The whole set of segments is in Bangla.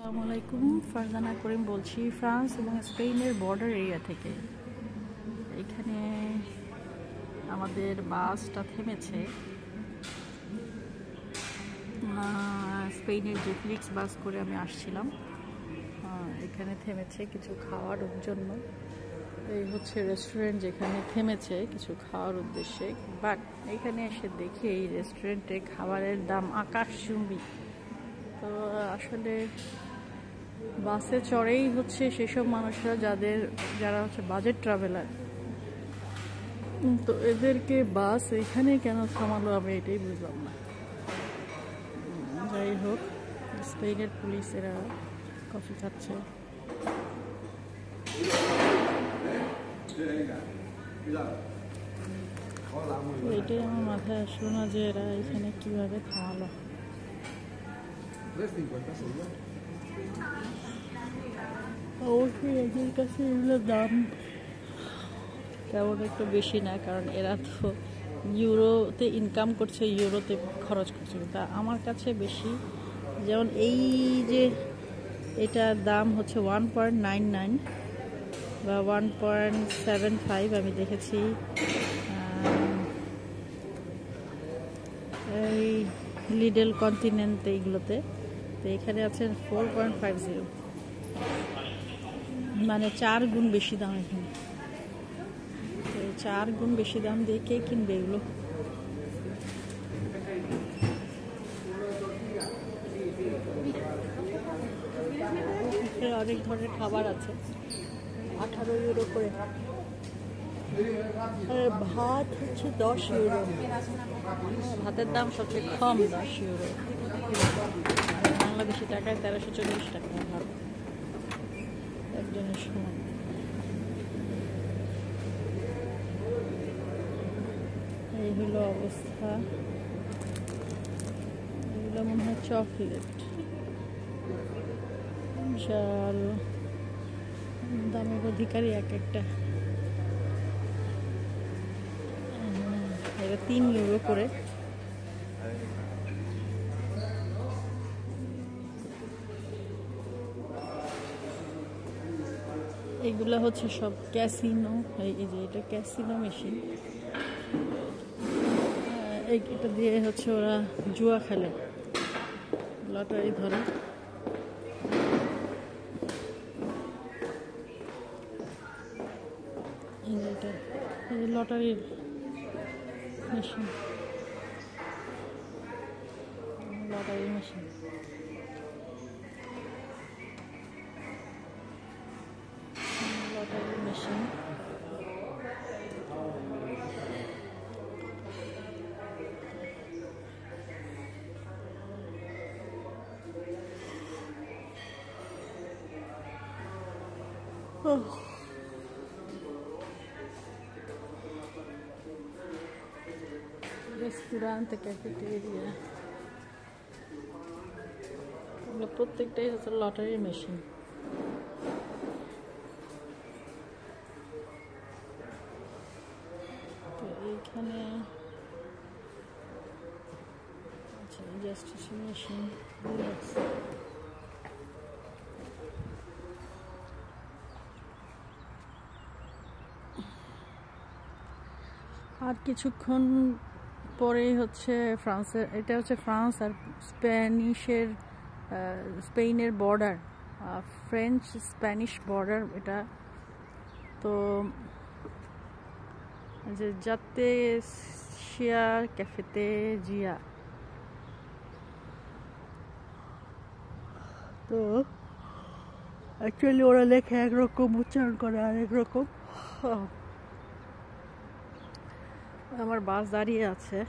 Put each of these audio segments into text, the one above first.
আসসালামু আলাইকুম, ফারজানা করিম বলছি ফ্রান্স এবং স্পেনের বর্ডার এরিয়া থেকে। এখানে আমাদের বাসটা থেমেছে স্পেনের যে ফ্লিক্স বাস করে আমি আসছিলাম, এখানে থেমেছে কিছু খাওয়ার জন্য। এই হচ্ছে রেস্টুরেন্ট যেখানে থেমেছে কিছু খাওয়ার উদ্দেশ্যে। বাট এখানে এসে দেখি এই রেস্টুরেন্টে খাবারের দাম আকাশচুম্বী। তো আসলে বাসে চড়েই হচ্ছে সেসব মানুষরা যারা হচ্ছে বাজেট ট্রাভেলার, তো এদেরকে বাস এখানে কেন থামালো আমি এটাই বুঝলাম না। যাই হোক, স্পেনের পুলিশ এরা কফি খাচ্ছে। এটাই আমার মাথায় আসলো না যে এরা এখানে কিভাবে থামালো। অবশ্যই এদের কাছে এগুলোর দাম তেমন একটু বেশি না, কারণ এরা তো ইউরোতে ইনকাম করছে, ইউরোতে খরচ করছে। তা আমার কাছে বেশি, যেমন এই যে এটার দাম হচ্ছে 1.99 বা 1.75 আমি দেখেছি এই লিডল কন্টিনেন্ট এইগুলোতে। তো এখানে আছে 4.50, মানে 4 গুণ বেশি দাম এখানে। 4 গুণ বেশি দাম দিয়ে কে কিনবে এগুলো? অনেক ধরনের খাবার আছে। 18 ইউরো করে, আর ভাত হচ্ছে 10 ইউরো। ভাতের দাম সবচেয়ে কম, 10 ইউরো। বাংলাদেশি টাকায় 1340 টাকা ভাত একজনের সময়। এই হলো অবস্থা। এগুলো মনে হয় চকলেট। বিশাল দামের অধিকারী এক একটা। এটা 3 ইউরো করে। এগুলো হচ্ছে সব ক্যাসিনো। এই যে এটা ক্যাসিনো মেশিন, এটা দিয়ে হচ্ছে ওরা জুয়া খেলে, লটারি ধরে। এটা লটারির মেশিন, লটারির মেশিন। লটারির মেশিন। রেস্টুরেন্ট, ক্যাফেটেরিয়া, এগুলো প্রত্যেকটাই হচ্ছে লটারির মেশিন। তো এইখানে আচ্ছা, রেজিস্ট্রেশন মেশিন। আর কিছুক্ষণ পরে হচ্ছে ফ্রান্সের, এটা হচ্ছে ফ্রান্স আর স্পেনের বর্ডার, ফ্রেঞ্চ স্প্যানিশ বর্ডার এটা। তো যে যাতে শিয়া ক্যাফেতে জিয়া, তো অ্যাকচুয়ালি ওরা লেখে একরকম, উচ্চারণ করে আরেক রকম। আমার বাস দাঁড়িয়ে আছে,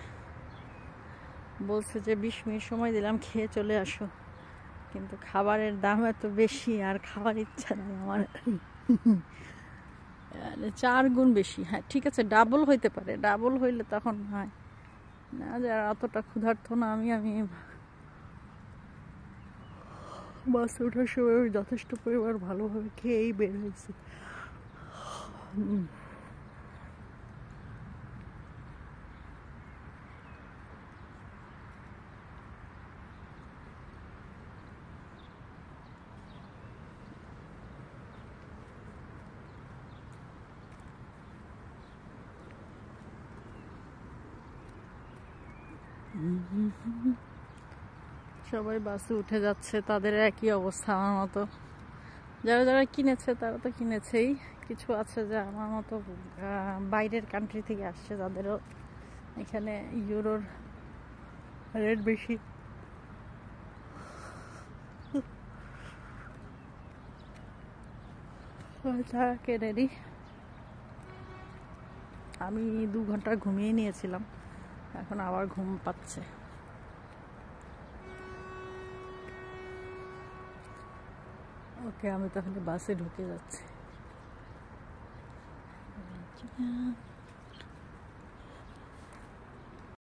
বলছে যে 20 মিনিট সময় দিলাম, খেয়ে চলে আসো। কিন্তু খাবারের দাম এত বেশি আর খাওয়ার ইচ্ছা নেই আমার। 4 গুণ বেশি। হ্যাঁ ঠিক আছে, ডাবল হইতে পারে, ডাবল হইলে তখন হয় না। যারা অতটা ক্ষুধার্ত না, আমি বাসে ওঠার সময় যথেষ্ট পরিমাণ ভালোভাবে খেয়েই বের হয়েছি। সবাই বাসে উঠে যাচ্ছে, তাদের একই অবস্থা আমার মতো। যারা যারা কিনেছে তারা তো কিনেছেই, কিছু আছে যে আমার মতো বাইরের কান্ট্রি থেকে আসছে, যাদেরও এখানে ইউরোর রেট বেশি। তারা কেনেনি। আমি 2 ঘন্টা ঘুমিয়ে নিয়েছিলাম, এখন আবার ঘুম পাচ্ছে। ওকে, আমি তাহলে বাসে ঢুকে যাচ্ছি।